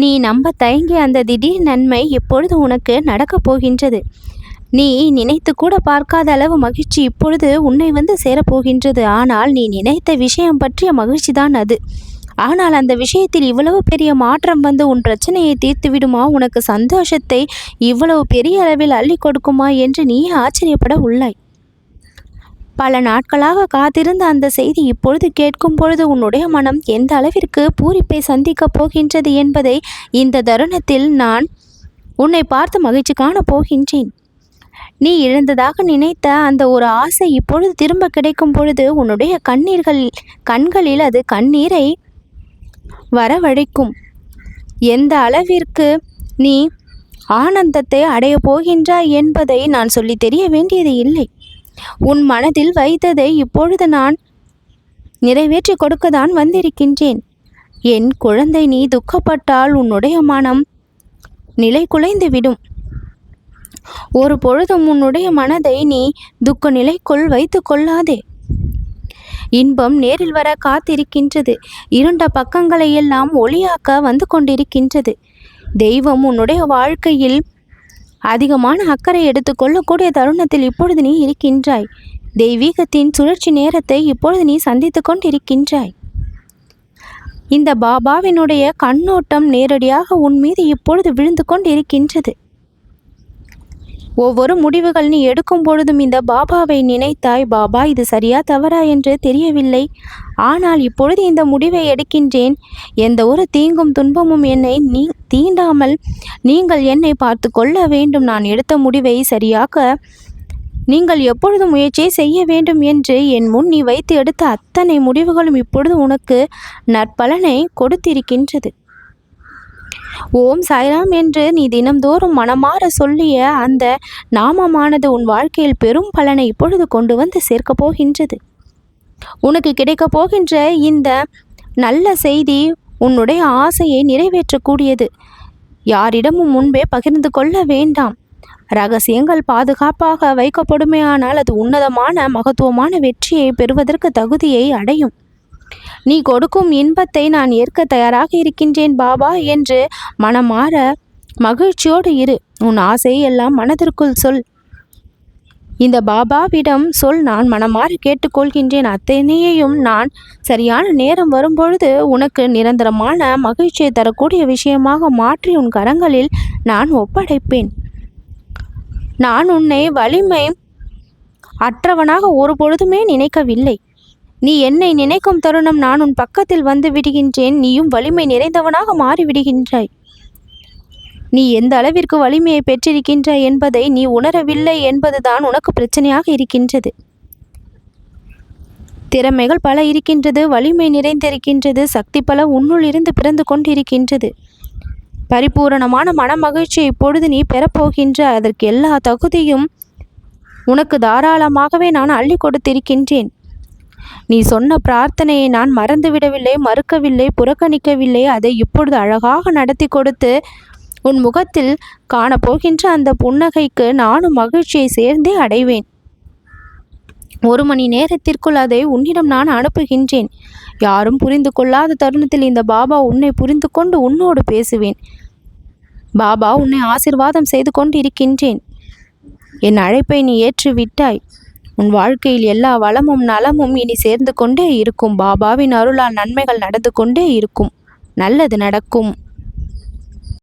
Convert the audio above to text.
நீ நம்ப தயங்கிய அந்த திடீர் நன்மை இப்பொழுது உனக்கு நடக்கப் போகின்றது. நீ நினைத்து கூட பார்க்காத அளவு மகிழ்ச்சி இப்பொழுது உன்னை வந்து சேரப்போகின்றது. ஆனால் நீ நினைத்த விஷயம் பற்றிய மகிழ்ச்சிதான் அது. ஆனால் அந்த விஷயத்தில் இவ்வளவு பெரிய மாற்றம் வந்து உன் பிரச்சனையை தீர்த்து விடுமா? உனக்கு சந்தோஷத்தை இவ்வளவு பெரிய அளவில் அள்ளி கொடுக்குமா என்று நீ ஆச்சரியப்பட உள்ளாய். பல நாட்களாக காத்திருந்த அந்த செய்தி இப்பொழுது கேட்கும் பொழுது உன்னுடைய மனம் எந்த அளவிற்கு பூரிப்பை சந்திக்கப் போகின்றது என்பதை இந்த தருணத்தில் நான் உன்னை பார்த்து மகிழ்ச்சி காணப் போகின்றேன். நீ இழந்ததாக நினைத்த அந்த ஒரு ஆசை இப்பொழுது திரும்ப கிடைக்கும் பொழுது உன்னுடைய கண்களில் அது கண்ணீரை வரவழைக்கும். எந்த அளவிற்கு நீ ஆனந்தத்தை அடையப் போகின்றாய் என்பதை நான் சொல்லி தெரிய வேண்டியது இல்லை. உன் மனதில் வைத்ததை இப்பொழுது நான் நிறைவேற்றி கொடுக்கத்தான் வந்திருக்கின்றேன். என் குழந்தை, நீ துக்கப்பட்டால் உன்னுடைய மனம் நிலை குலைந்து விடும். ஒரு பொழுதும் உன்னுடைய மனதை நீ துக்க நிலைக்குள் வைத்து கொள்ளாதே. இன்பம் நேரில் வர காத்திருக்கின்றது. இருண்ட பக்கங்களை எல்லாம் ஒளியாக்க வந்து கொண்டிருக்கின்றது. தெய்வம் உன்னுடைய வாழ்க்கையில் அதிகமான அக்கறை எடுத்துக்கொள்ளக்கூடிய தருணத்தில் இப்பொழுது நீ இருக்கின்றாய். தெய்வீகத்தின் சுழற்சி நேரத்தை இப்பொழுது நீ சந்தித்து கொண்டிருக்கின்றாய். இந்த பாபாவினுடைய கண்ணோட்டம் நேரடியாக உன் மீது இப்பொழுது விழுந்து கொண்டிருக்கின்றது. ஒவ்வொரு முடிவுகள் நீ எடுக்கும் பொழுதும் இந்த பாபாவை நினைத்தாய். பாபா, இது சரியா தவறா என்று தெரியவில்லை, ஆனால் இப்பொழுது இந்த முடிவை எடுக்கின்றேன். எந்த ஒரு தீங்கும் துன்பமும் என்னை தீண்டாமல் நீங்கள் என்னை பார்த்து கொள்ள வேண்டும். நான் எடுத்த முடிவை சரியாக நீங்கள் எப்பொழுதும் முயற்சியை செய்ய வேண்டும் என்று என் முன் நீ வைத்து எடுத்த அத்தனை முடிவுகளும் இப்பொழுது உனக்கு நற்பலனை கொடுத்திருக்கின்றது. ஓம் சாய்ராம் என்று நீ தினம்தோறும் மனமாற சொல்லிய அந்த நாமமானது உன் வாழ்க்கையில் பெரும் பலனை இப்பொழுது கொண்டு வந்து சேர்க்கப் போகின்றது. உனக்கு கிடைக்கப் போகின்ற இந்த நல்ல செய்தி உன்னுடைய ஆசையை நிறைவேற்றக்கூடியது. யாரிடமும் முன்பே பகிர்ந்து கொள்ள வேண்டாம். ரகசியங்கள் பாதுகாப்பாக வைக்கப்படுமேயானால் அது உன்னதமான மகத்துவமான வெற்றியை பெறுவதற்கு தகுதியை அடையும். நீ கொடுக்கும் இன்பத்தை நான் ஏற்க தயாராக இருக்கின்றேன் பாபா என்று மனமாற மகிழ்ச்சியோடு இரு. உன் ஆசையை எல்லாம் மனதிற்குள் சொல். இந்த பாபாவிடம் சொல், நான் மனமாற கேட்டுக்கொள்கின்றேன். அத்தனையையும் நான் சரியான நேரம் வரும்பொழுது உனக்கு நிரந்தரமான மகிழ்ச்சியை தரக்கூடிய விஷயமாக மாற்றி உன் கரங்களில் நான் ஒப்படைப்பேன். நான் உன்னை வலிமை அற்றவனாக ஒரு பொழுதுமே நினைக்கவில்லை. நீ என்னை நினைக்கும் தருணம் நான் உன் பக்கத்தில் வந்து விடுகின்றேன். நீயும் வலிமை நிறைந்தவனாக மாறிவிடுகின்றாய். நீ எந்த அளவிற்கு வலிமையை பெற்றிருக்கின்றாய் என்பதை நீ உணரவில்லை என்பதுதான் உனக்கு பிரச்சனையாக இருக்கின்றது. திறமைகள் பல இருக்கின்றது, வலிமை நிறைந்திருக்கின்றது, சக்தி பல உன்னுள் இருந்து பிறந்து கொண்டிருக்கின்றது. பரிபூரணமான மனமகிழ்ச்சியை இப்பொழுது நீ பெறப்போகின்ற அதற்கு எல்லா தகுதியும் உனக்கு தாராளமாகவே நான் அள்ளி கொடுத்திருக்கின்றேன். நீ சொன்ன பிரார்த்தனையை நான் மறந்துவிடவில்லை, மறுக்கவில்லை, புறக்கணிக்கவில்லை. அதை இப்பொழுது அழகாக நடத்தி கொடுத்து உன் முகத்தில் காணப்போகின்ற அந்த புன்னகைக்கு நானும் மகிழ்ச்சியை சேர்ந்தே அடைவேன். 1 மணி நேரத்திற்குள் அதை உன்னிடம் நான் அனுப்புகின்றேன். யாரும் புரிந்து கொள்ளாத தருணத்தில் இந்த பாபா உன்னை புரிந்து கொண்டு உன்னோடு பேசுவேன். பாபா, உன்னை ஆசீர்வாதம் செய்து கொண்டு இருக்கின்றேன். என் அழைப்பை நீ ஏற்றுவிட்டாய். உன் வாழ்க்கையில் எல்லா வளமும் நலமும் இனி சேர்ந்து கொண்டே இருக்கும். பாபாவின் அருளால் நன்மைகள் நடந்து கொண்டே இருக்கும். நல்லது நடக்கும்.